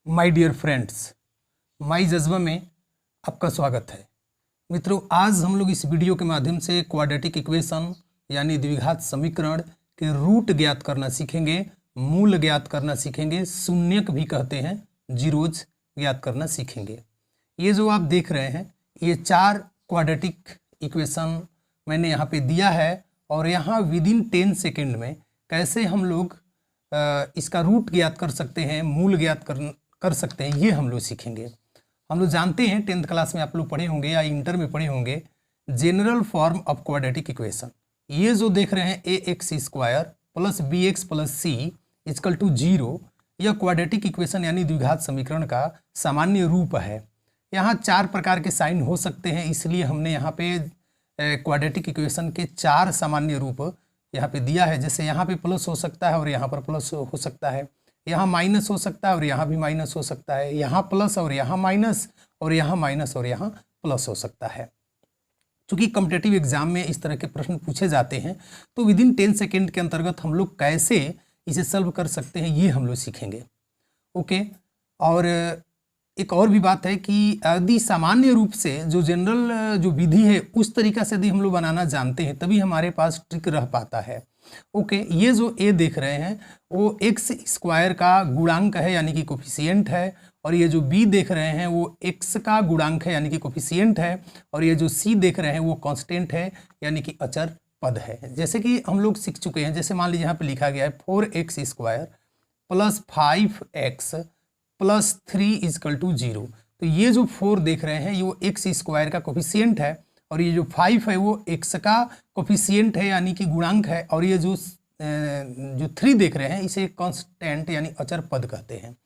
My dear friends, माई जज्बा में आपका स्वागत है। मित्रों, आज हम लोग इस वीडियो के माध्यम से क्वाड्रेटिक इक्वेशन यानी द्विघात समीकरण के रूट ज्ञात करना सीखेंगे, मूल ज्ञात करना सीखेंगे, शून्यक भी कहते हैं, जीरोज ज्ञात करना सीखेंगे। ये जो आप देख रहे हैं ये 4 क्वाड्रेटिक इक्वेशन मैंने यहाँ पे दिया है और यहाँ विदिन 10 सेकेंड में कैसे हम लोग इसका रूट ज्ञात कर सकते हैं, मूल ज्ञात कर सकते हैं, ये हम लोग सीखेंगे। हम लोग जानते हैं 10th क्लास में आप लोग पढ़े होंगे या इंटर में पढ़े होंगे general form of quadratic equation. ये जो देख रहे हैं ax² plus bx plus c equal to 0, यह क्वाड्रेटिक इक्वेशन यानी द्विघात समीकरण का सामान्य रूप है। यहाँ 4 प्रकार के साइन हो सकते हैं, इसलिए हमने यहाँ पे क्वाड्रेटिक इक्वेशन के 4 सामान्य रूप यहाँ पे दिया है। जैसे यहाँ पे प्लस हो सकता है और यहाँ पर प्लस हो सकता है, यहाँ माइनस हो सकता है और यहाँ भी माइनस हो सकता है, यहाँ प्लस और यहाँ माइनस और यहाँ माइनस और यहाँ प्लस हो सकता है। चूँकि कॉम्पिटिटिव एग्जाम में इस तरह के प्रश्न पूछे जाते हैं तो विदिन 10 सेकेंड के अंतर्गत हम लोग कैसे इसे सॉल्व कर सकते हैं ये हम लोग सीखेंगे। ओके, और एक और भी बात है कि यदि सामान्य रूप से जो जनरल जो विधि है उस तरीका से यदि हम लोग बनाना जानते हैं तभी हमारे पास ट्रिक रह पाता है। ओके, ये जो a देख रहे हैं वो x² का गुणांक है यानी कि कोफिशिएंट है, और ये जो b देख रहे हैं वो x का गुणांक है यानी कि कोफिशिएंट है, और ये जो c देख रहे हैं वो कांस्टेंट है यानी कि अचर पद है। जैसे कि हम लोग सीख चुके हैं, जैसे मान लीजिए यहाँ पे लिखा गया है 4x² plus 5x plus 3 equal to 0। तो ये जो 4 देख रहे हैं ये वो x² का कोफिशिएंट है, और ये जो 5 है वो x का कोफिशिएंट है यानी कि गुणांक है, और ये जो 3 देख रहे हैं इसे कांस्टेंट यानी अचर पद कहते हैं।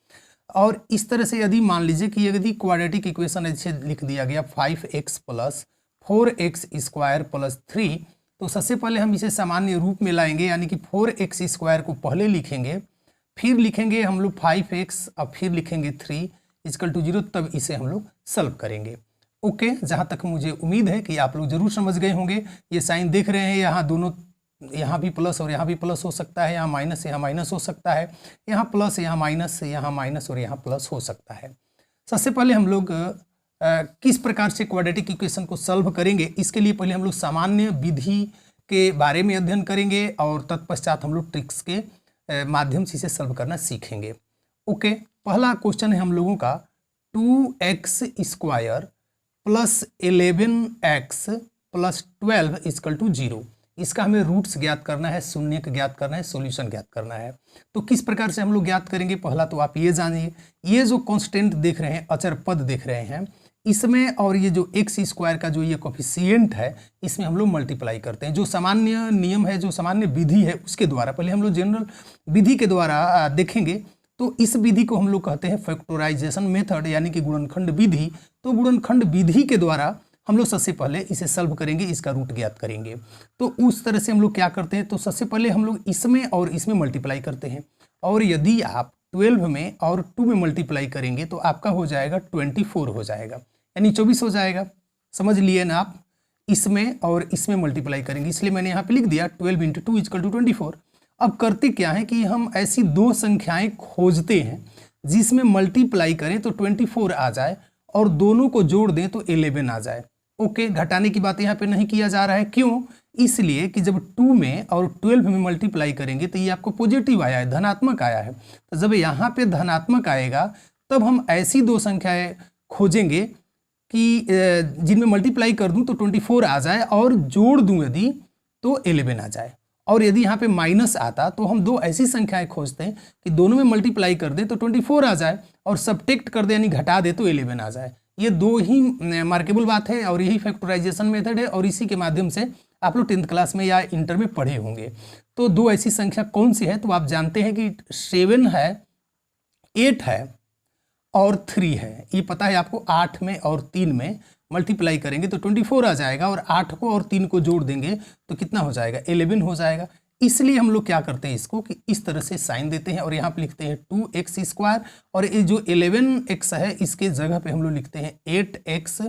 और इस तरह से यदि मान लीजिए कि यदि क्वाड्रेटिक इक्वेशन ऐसे लिख दिया गया 5x प्लस 4x² प्लस 3, तो सबसे पहले हम इसे सामान्य रूप में लाएंगे यानी कि 4x² को पहले लिखेंगे, फिर लिखेंगे हम लोग 5x और फिर लिखेंगे 3 इक्वल टू 0, तब इसे हम लोग सॉल्व करेंगे। ओके, जहाँ तक मुझे उम्मीद है कि आप लोग जरूर समझ गए होंगे। ये साइन देख रहे हैं, यहाँ दोनों, यहाँ भी प्लस और यहाँ भी प्लस हो सकता है, यहाँ माइनस हो सकता है, यहाँ प्लस यहाँ माइनस और यहाँ प्लस हो सकता है। सबसे पहले हम लोग किस प्रकार से क्वाड्रेटिक इक्वेशन को सॉल्व करेंगे, इसके लिए पहले हम लोग सामान्य विधि के बारे में अध्ययन करेंगे और तत्पश्चात हम लोग ट्रिक्स के माध्यम से इसे सॉल्व करना सीखेंगे। ओके, पहला क्वेश्चन है हम लोगों का 2x² plus 11x plus 12 equal to 0। इसका हमें रूट्स ज्ञात करना है, शून्यक ज्ञात करना है, सॉल्यूशन ज्ञात करना है। तो किस प्रकार से हम लोग ज्ञात करेंगे, पहला तो आप ये जानिए, ये जो कांस्टेंट देख रहे हैं, अचर पद देख रहे हैं, इसमें और ये जो x² का जो ये कोफिशिएंट है इसमें हम लोग मल्टीप्लाई करते हैं। जो सामान्य नियम है, जो सामान्य विधि है उसके द्वारा, पहले हम लोग जनरल विधि के द्वारा देखेंगे। तो इस विधि को हम लोग कहते हैं फैक्टराइजेशन मेथड यानी कि गुणनखंड विधि। तो गुणनखंड विधि के द्वारा हम लोग सबसे पहले इसे सॉल्व करेंगे, इसका रूट ज्ञात करेंगे। तो उस तरह से हम लोग क्या करते हैं, तो सबसे पहले हम लोग इसमें और इसमें मल्टीप्लाई करते हैं, और यदि आप 12 में और 2 में मल्टीप्लाई करेंगे तो आपका हो जाएगा 24 हो जाएगा, यानी 24 हो जाएगा। समझ लिए ना आप, इसमें और इसमें मल्टीप्लाई करेंगे, इसलिए मैंने यहाँ पे लिख दिया 12 × 2 इक्वल टू 24। अब करते क्या है कि हम ऐसी 2 संख्याएं खोजते हैं जिसमें मल्टीप्लाई करें तो 24 आ जाए और दोनों को जोड़ दें तो 11 आ जाए। ओके, घटाने की बात यहाँ पे नहीं किया जा रहा है। क्यों? इसलिए कि जब 2 में और 12 में मल्टीप्लाई करेंगे तो ये आपको पॉजिटिव आया है, धनात्मक आया है। तो जब यहाँ पे धनात्मक आएगा तब हम ऐसी 2 संख्याएं खोजेंगे कि जिनमें मल्टीप्लाई कर दूं तो 24 आ जाए और जोड़ दूं यदि तो 11 आ जाए। और यदि यहाँ पे माइनस आता तो हम 2 ऐसी संख्याएं खोजते हैं कि दोनों में मल्टीप्लाई कर दे तो 24 आ जाए और सब्ट्रैक्ट कर दे यानी घटा दे तो 11 आ जाए। ये 2 ही मार्केबल बात है और यही फैक्टराइजेशन मेथड है, और इसी के माध्यम से आप लोग 10th क्लास में या इंटर में पढ़े होंगे। तो 2 ऐसी संख्या कौन सी है, तो आप जानते हैं कि 7 है, 8 है और 3 है। ये पता है आपको, 8 में और 3 में मल्टीप्लाई करेंगे तो 24 आ जाएगा, और 8 को और 3 को जोड़ देंगे तो कितना हो जाएगा, 11 हो जाएगा। इसलिए हम लोग क्या करते हैं इसको कि इस तरह से साइन देते हैं और यहाँ पे लिखते हैं 2x², और ये जो 11x है इसके जगह पे हम लोग लिखते हैं 8x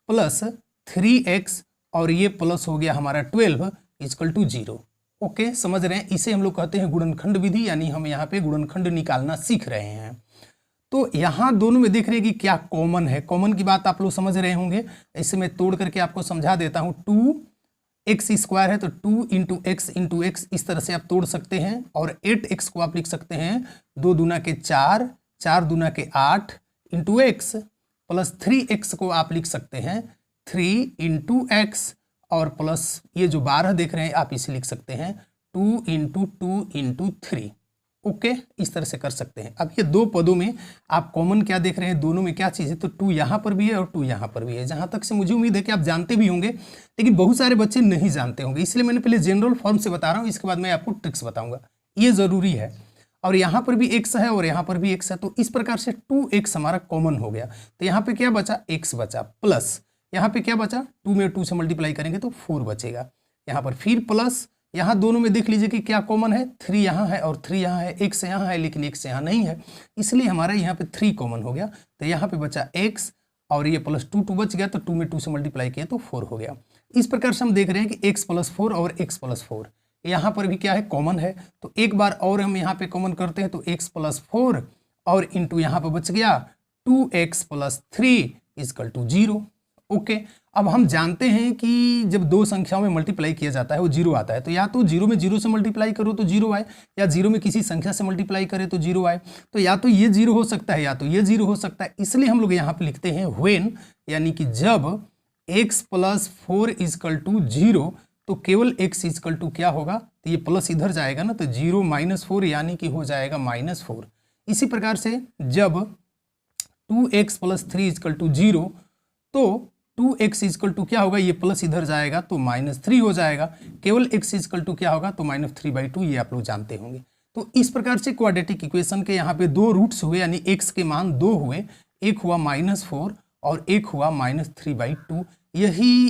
प्लस 3x, और ये प्लस हो गया हमारा 12 इक्वल टू 0। ओके, समझ रहे हैं, इसे हम लोग कहते हैं गुणनखंड विधि, यानी हम यहाँ पे गुणनखंड निकालना सीख रहे हैं। तो यहाँ दोनों में देख रहे हैं कि क्या कॉमन है। कॉमन की बात आप लोग समझ रहे होंगे, इसे मैं तोड़ करके आपको समझा देता हूँ। 2x² है तो 2 इंटू एक्स इस तरह से आप तोड़ सकते हैं, और 8x को आप लिख सकते हैं 2 दूना के 4, 4 दूना के 8 इंटू एक्स, प्लस 3x को आप लिख सकते हैं 3 इंटू एक्स, और प्लस ये जो 12 देख रहे हैं आप इसे लिख सकते हैं 2 इंटू 3। ओके, इस तरह से कर सकते हैं। अब ये दो पदों में आप कॉमन क्या देख रहे हैं, दोनों में क्या चीज़ है, तो 2 यहाँ पर भी है और 2 यहाँ पर भी है। जहाँ तक से मुझे उम्मीद है कि आप जानते भी होंगे, लेकिन बहुत सारे बच्चे नहीं जानते होंगे, इसलिए मैंने पहले जनरल फॉर्म से बता रहा हूँ, इसके बाद मैं आपको ट्रिक्स बताऊँगा, ये ज़रूरी है। और यहाँ पर भी x है और यहाँ पर भी x है, तो इस प्रकार से 2x हमारा कॉमन हो गया। तो यहाँ पे क्या बचा, x बचा, प्लस यहाँ पे क्या बचा, 2 में 2 से मल्टीप्लाई करेंगे तो 4 बचेगा। यहाँ पर फिर प्लस, यहाँ दोनों में देख लीजिए कि क्या कॉमन है, 3 यहाँ है और 3 यहाँ है, x यहाँ है लेकिन x यहाँ नहीं है, इसलिए हमारा यहाँ पे 3 कॉमन हो गया। तो यहाँ पे बचा x और ये प्लस 2 बच गया, तो 2 में 2 से मल्टीप्लाई किया तो 4 हो गया। इस प्रकार से हम देख रहे हैं कि x + 4 और x + 4 यहाँ पर भी क्या है, कॉमन है। तो एक बार और हम यहाँ पे कॉमन करते हैं, तो x + 4 और इंटू यहाँ पर बच गया 2x + 3 = 0। ओके, अब हम जानते हैं कि जब दो संख्याओं में मल्टीप्लाई किया जाता है वो 0 आता है, तो या तो 0 में 0 से मल्टीप्लाई करो तो 0 आए, या 0 में किसी संख्या से मल्टीप्लाई करें तो 0 आए। तो या तो ये 0 हो सकता है या तो ये 0 हो सकता है, इसलिए हम लोग यहाँ पे लिखते हैं व्हेन, यानी कि जब x + 4 = 0, तो केवल x = क्या होगा, तो ये प्लस इधर जाएगा ना, तो 0 - 4 यानी कि हो जाएगा -4। इसी प्रकार से जब 2x + 3 = 0, तो 2x = क्या होगा, ये प्लस इधर जाएगा तो -3 हो जाएगा। केवल x = क्या होगा, तो -3/2, ये आप लोग जानते होंगे। तो इस प्रकार से क्वाड्रेटिक इक्वेशन के यहाँ पे 2 रूट्स हुए, यानी x के मान 2 हुए, एक हुआ -4 और एक हुआ -3/2। यही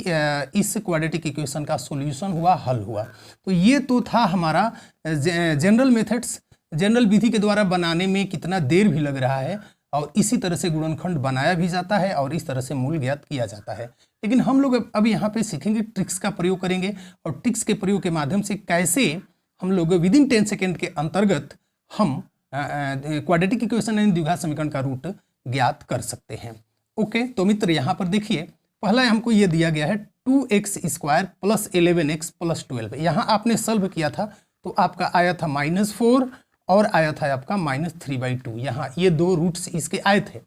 इस क्वाड्रेटिक इक्वेशन का सॉल्यूशन हुआ, हल हुआ। तो ये तो था हमारा जनरल मेथड्स, जनरल विधि के द्वारा बनाने में कितना देर भी लग रहा है, और इसी तरह से गुणनखंड बनाया भी जाता है और इस तरह से मूल ज्ञात किया जाता है। लेकिन हम लोग अब यहाँ पे सीखेंगे, ट्रिक्स का प्रयोग करेंगे, और ट्रिक्स के प्रयोग के माध्यम से कैसे हम लोग विदिन 10 सेकेंड के अंतर्गत हम क्वाड्रेटिक इक्वेशन यानी द्विघात समीकरण का रूट ज्ञात कर सकते हैं। ओके, तो मित्र यहाँ पर देखिए, पहला हमको ये दिया गया है 2x² + 11x + 12। यहाँ आपने सॉल्व किया था तो आपका आया था -4 और आया था आपका -3/2। यहाँ ये 2 रूट्स इसके आए थे,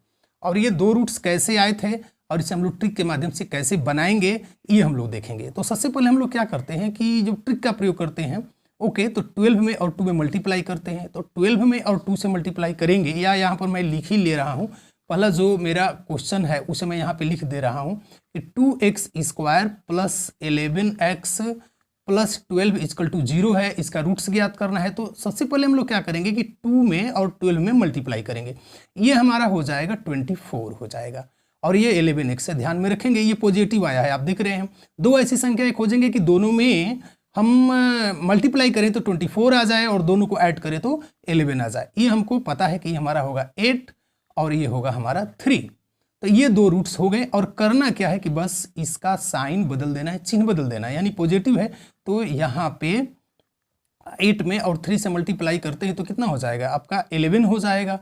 और ये 2 रूट्स कैसे आए थे और इसे हम लोग ट्रिक के माध्यम से कैसे बनाएंगे, ये हम लोग देखेंगे। तो सबसे पहले हम लोग क्या करते हैं कि जो ट्रिक का प्रयोग करते हैं, ओके, तो 12 में और 2 में मल्टीप्लाई करते हैं। तो 12 में और 2 से मल्टीप्लाई करेंगे, या यहाँ पर मैं लिख ही ले रहा हूँ, पहला जो मेरा क्वेश्चन है उसे मैं यहाँ पे लिख दे रहा हूँ कि 2x² + 11x + 12 = 0 है, इसका रूट्स ज्ञात करना है। तो सबसे पहले हम लोग क्या करेंगे कि 2 में और 12 में मल्टीप्लाई करेंगे, ये हमारा हो जाएगा 24 हो जाएगा, और ये 11x से ध्यान में रखेंगे, ये पॉजिटिव आया है, आप देख रहे हैं। दो ऐसी संख्याएं खोजेंगे कि दोनों में हम मल्टीप्लाई करें तो 24 आ जाए और दोनों को ऐड करें तो 11 आ जाए। ये हमको पता है कि हमारा होगा 8 और ये होगा हमारा 3। तो ये 2 रूट्स हो गए, और करना क्या है कि बस इसका साइन बदल देना है, चिन्ह बदल देना है। यानी पॉजिटिव है तो यहाँ पे 8 में और 3 से मल्टीप्लाई करते हैं तो कितना हो जाएगा, आपका 11 हो जाएगा।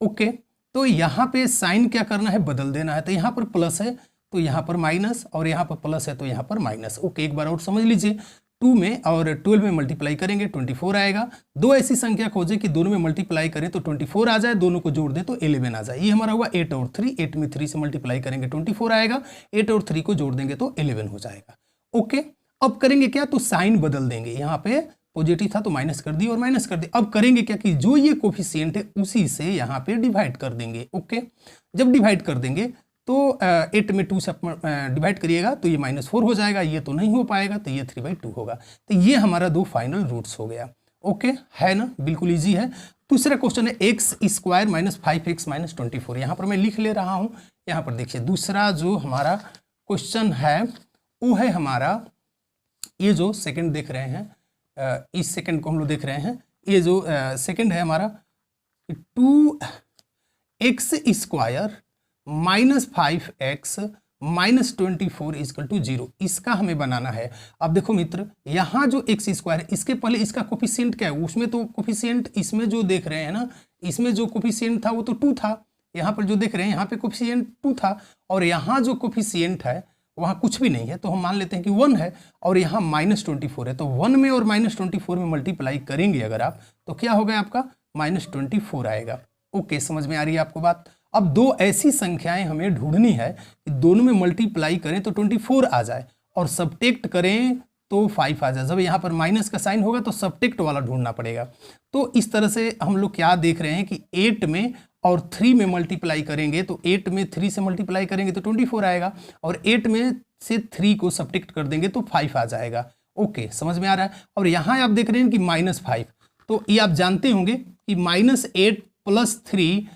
ओके, तो यहाँ पे साइन क्या करना है, बदल देना है। तो यहाँ पर प्लस है तो यहाँ पर माइनस, और यहाँ पर प्लस है तो यहाँ पर माइनस। ओके, एक बार और समझ लीजिए, 2 में और 12 में मल्टीप्लाई करेंगे 24 आएगा। दो ऐसी संख्या खोजें कि दोनों में मल्टीप्लाई करें तो 24 आ जाए, दोनों को जोड़ दें तो 11 आ जाए। ये हमारा हुआ 8 और 3, 8 में 3 से मल्टीप्लाई करेंगे 24 आएगा, 8 और 3 को जोड़ देंगे तो 11 हो जाएगा। ओके, अब करेंगे क्या, तो साइन बदल देंगे, यहाँ पे पॉजिटिव था तो माइनस कर दिए और माइनस कर दिए। अब करेंगे क्या कि जो ये कोफिशिएंट है उसी से यहाँ पे डिवाइड कर देंगे। ओके, जब डिवाइड कर देंगे तो 8 में 2 से डिवाइड करिएगा तो ये -4 हो जाएगा, ये तो नहीं हो पाएगा तो ये 3/2 होगा। तो ये हमारा 2 फाइनल रूट्स हो गया। ओके, है ना, बिल्कुल इजी है। दूसरा क्वेश्चन है x² - 5x - 24। यहाँ पर मैं लिख ले रहा हूँ, यहाँ पर देखिए दूसरा जो हमारा क्वेश्चन है वो है हमारा, ये जो सेकंड देख रहे हैं, इस सेकंड को हम लोग देख रहे हैं, ये जो सेकंड है हमारा 2x² - 5x - 24 = 0, इसका हमें बनाना है। अब देखो मित्र, यहाँ जो x² है इसके पहले इसका कोफिशिएंट क्या है, उसमें तो कोफिशिएंट इसमें जो देख रहे हैं ना, इसमें जो कोफिशिएंट था वो तो 2 था, यहाँ पर जो देख रहे हैं यहाँ पे कोफिशिएंट 2 था और यहाँ जो कोफिशिएंट है वहाँ कुछ भी नहीं है, तो हम मान लेते हैं कि 1 है और यहाँ -24 है। तो 1 में और -24 में मल्टीप्लाई करेंगे अगर आप, तो क्या होगा आपका -24 आएगा। ओके, समझ में आ रही है आपको बात। अब दो ऐसी संख्याएं हमें ढूंढनी है कि दोनों में मल्टीप्लाई करें तो 24 आ जाए और सब्ट्रैक्ट करें तो 5 आ जाए। जब यहाँ पर माइनस का साइन होगा तो सब्ट्रैक्ट वाला ढूंढना पड़ेगा। तो इस तरह से हम लोग क्या देख रहे हैं कि 8 में और 3 में मल्टीप्लाई करेंगे तो 8 में 3 से मल्टीप्लाई करेंगे तो 24 आएगा और 8 में से 3 को सब्ट्रैक्ट कर देंगे तो 5 आ जाएगा। ओके, समझ में आ रहा है। और यहाँ आप देख रहे हैं कि -5, तो ये आप जानते होंगे कि -8 + 3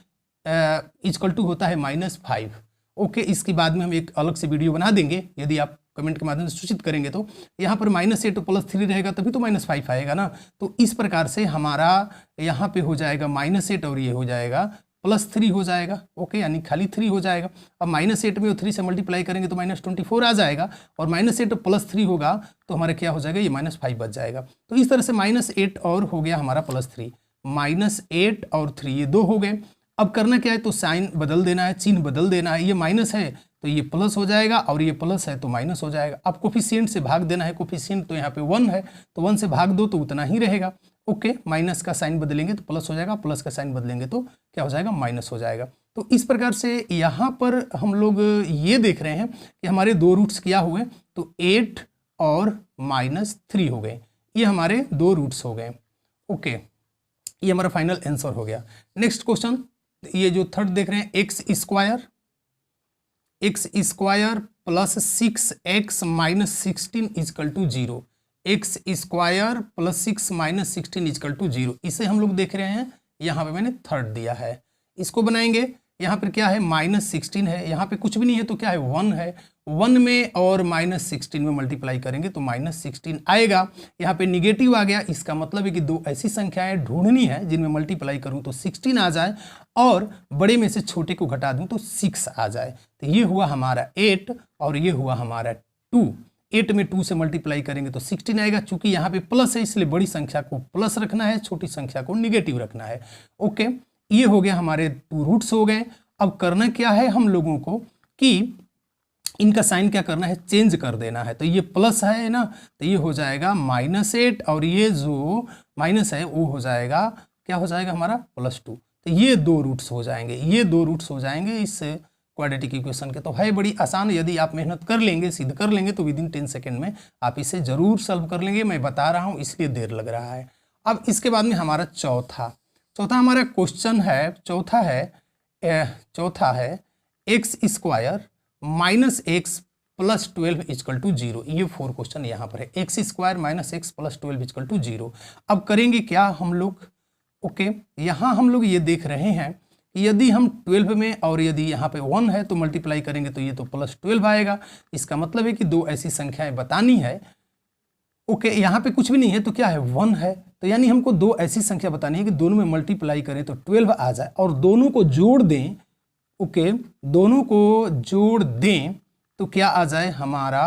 = होता है -5। ओके, इसके बाद में हम एक अलग से वीडियो बना देंगे, यदि आप कमेंट के माध्यम से सूचित करेंगे। तो यहाँ पर -8 + 3 रहेगा तभी तो -5 आएगा ना। तो इस प्रकार से हमारा यहाँ पे हो जाएगा -8 और ये हो जाएगा +3 हो जाएगा। ओके, यानी खाली 3 हो जाएगा। अब -8 में 3 से मल्टीप्लाई करेंगे तो -24 आ जाएगा और -8 + 3 होगा तो हमारे क्या हो जाएगा, ये -5 बच जाएगा। तो इस तरह से -8 और हो गया हमारा +3, -8 और 3 ये 2 हो गए। अब करना क्या है, तो साइन बदल देना है, चिन्ह बदल देना है। ये माइनस है तो ये प्लस हो जाएगा और ये प्लस है तो माइनस हो जाएगा। अब कोफिशिएंट से भाग देना है, कोफिशिएंट तो यहाँ पे 1 है तो 1 से भाग दो तो उतना ही रहेगा। ओके, माइनस का साइन बदलेंगे तो प्लस हो जाएगा, प्लस का साइन बदलेंगे तो क्या हो जाएगा, माइनस हो जाएगा। तो इस प्रकार से यहाँ पर हम लोग ये देख रहे हैं कि हमारे 2 रूट्स क्या हुए, तो 8 और -3 हो गए। ये हमारे 2 रूट्स हो गए। ओके, ये हमारा फाइनल आंसर हो गया। नेक्स्ट क्वेश्चन, ये जो थर्ड देख रहे हैं, x² + 6x - 16 = 0। x² + 6 - 16 = 0। इसे हम लोग देख रहे हैं, यहाँ पे मैंने थर्ड दिया है। इसको बनाएंगे, यहाँ पर क्या है, -16 है, यहाँ पे कुछ भी नहीं है तो क्या है, 1 है। 1 में और -16 में मल्टीप्लाई करेंगे तो -16 आएगा। यहाँ पे निगेटिव आ गया, इसका मतलब है कि 2 ऐसी संख्याएं ढूंढनी है जिनमें मल्टीप्लाई करूँ तो 16 आ जाए और बड़े में से छोटे को घटा दूँ तो 6 आ जाए। तो ये हुआ हमारा 8 और ये हुआ हमारा 2। 8 में 2 से मल्टीप्लाई करेंगे तो 16 आएगा। चूंकि यहाँ पे प्लस है इसलिए बड़ी संख्या को प्लस रखना है, छोटी संख्या को निगेटिव रखना है। ओके, ये हो गया, हमारे 2 रूट्स हो गए। अब करना क्या है हम लोगों को कि इनका साइन क्या करना है, चेंज कर देना है। तो ये प्लस है ना, तो ये हो जाएगा -8 और ये जो माइनस है वो हो जाएगा, क्या हो जाएगा हमारा, +2। तो ये 2 रूट्स हो जाएंगे, ये 2 रूट्स हो जाएंगे इस क्वाड्रेटिक इक्वेशन के। तो है बड़ी आसान, यदि आप मेहनत कर लेंगे, सिद्ध कर लेंगे तो विदिन 10 सेकेंड में आप इसे जरूर सॉल्व कर लेंगे। मैं बता रहा हूँ इसलिए देर लग रहा है। अब इसके बाद में हमारा चौथा हमारा क्वेश्चन है, चौथा है x² - x + 12 = 0। ये 4 क्वेश्चन यहाँ पर है, x² - x + 12 = 0। अब करेंगे क्या हम लोग, ओके, यहाँ हम लोग ये देख रहे हैं कि यदि हम 12 में और यदि यहाँ पे 1 है तो मल्टीप्लाई करेंगे तो ये तो +12 आएगा। इसका मतलब है कि 2 ऐसी संख्याएं बतानी है। ओके, यहाँ पे कुछ भी नहीं है तो क्या है, 1 है। तो यानी हमको 2 ऐसी संख्या बतानी है कि दोनों में मल्टीप्लाई करें तो 12 आ जाए और दोनों को जोड़ दें। ओके, दोनों को जोड़ दें तो क्या आ जाए हमारा,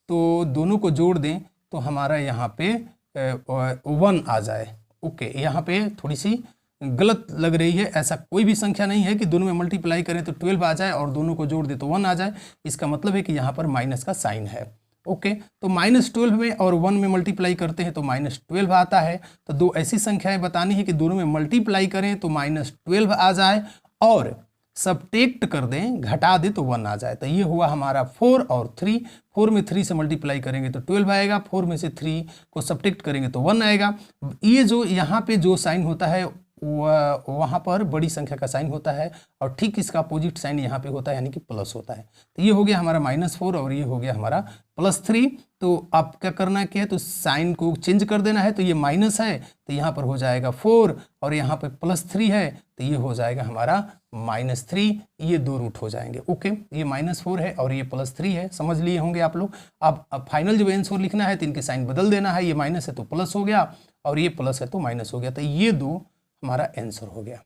तो दोनों को जोड़ दें तो हमारा यहाँ पे 1 आ जाए। ओके, यहाँ पे थोड़ी सी गलत लग रही है, ऐसा कोई भी संख्या नहीं है कि दोनों में मल्टीप्लाई करें तो 12 आ जाए और दोनों को जोड़ दे तो 1 आ जाए। इसका मतलब है कि यहाँ पर माइनस का साइन है। ओके, तो -12 में और 1 में मल्टीप्लाई करते हैं तो -12 आता है। तो 2 ऐसी संख्याएं बतानी है कि दोनों में मल्टीप्लाई करें तो -12 आ जाए और सब्ट्रैक्ट कर दें, घटा दे तो 1 आ जाए। तो ये हुआ हमारा 4 और 3। 4 में 3 से मल्टीप्लाई करेंगे तो 12 आएगा, 4 में से 3 को सब्ट्रैक्ट करेंगे तो 1 आएगा। ये जो यहाँ पे जो साइन होता है वहाँ पर बड़ी संख्या का साइन होता है और ठीक इसका अपोजिट साइन यहाँ पे होता है, यानी कि प्लस होता है। तो ये हो गया हमारा -4 और ये हो गया हमारा +3। तो आप क्या करना है, क्या है, तो साइन को चेंज कर देना है। तो ये माइनस है तो यहाँ पर हो जाएगा 4 और यहाँ पे +3 है तो ये हो जाएगा हमारा -3। ये 2 रूट हो जाएंगे। ओके, ये -4 है और ये +3 है, समझ लिए होंगे आप लोग। अब फाइनल जो आंसर लिखना है तो इनके साइन बदल देना है। ये माइनस है तो प्लस हो गया और ये प्लस है तो माइनस हो गया। तो ये 2 हमारा आंसर हो गया।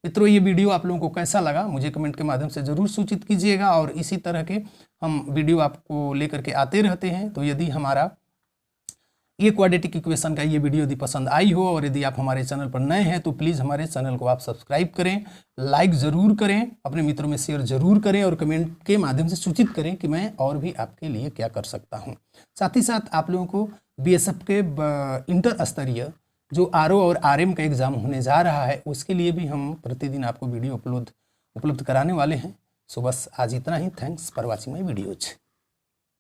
मित्रों, ये वीडियो आप लोगों को कैसा लगा मुझे कमेंट के माध्यम से ज़रूर सूचित कीजिएगा और इसी तरह के हम वीडियो आपको लेकर के आते रहते हैं। तो यदि हमारा ये क्वाड्रेटिक इक्वेशन का ये वीडियो यदि पसंद आई हो और यदि आप हमारे चैनल पर नए हैं तो प्लीज़ हमारे चैनल को आप सब्सक्राइब करें, लाइक ज़रूर करें, अपने मित्रों में शेयर ज़रूर करें और कमेंट के माध्यम से सूचित करें कि मैं और भी आपके लिए क्या कर सकता हूं। साथ ही साथ आप लोगों को बीएसएफ के इंटर स्तरीय जो आरओ और आरएम का एग्ज़ाम होने जा रहा है उसके लिए भी हम प्रतिदिन आपको वीडियो उपलब्ध कराने वाले हैं। सो बस आज इतना ही। Thanks for watching my videos.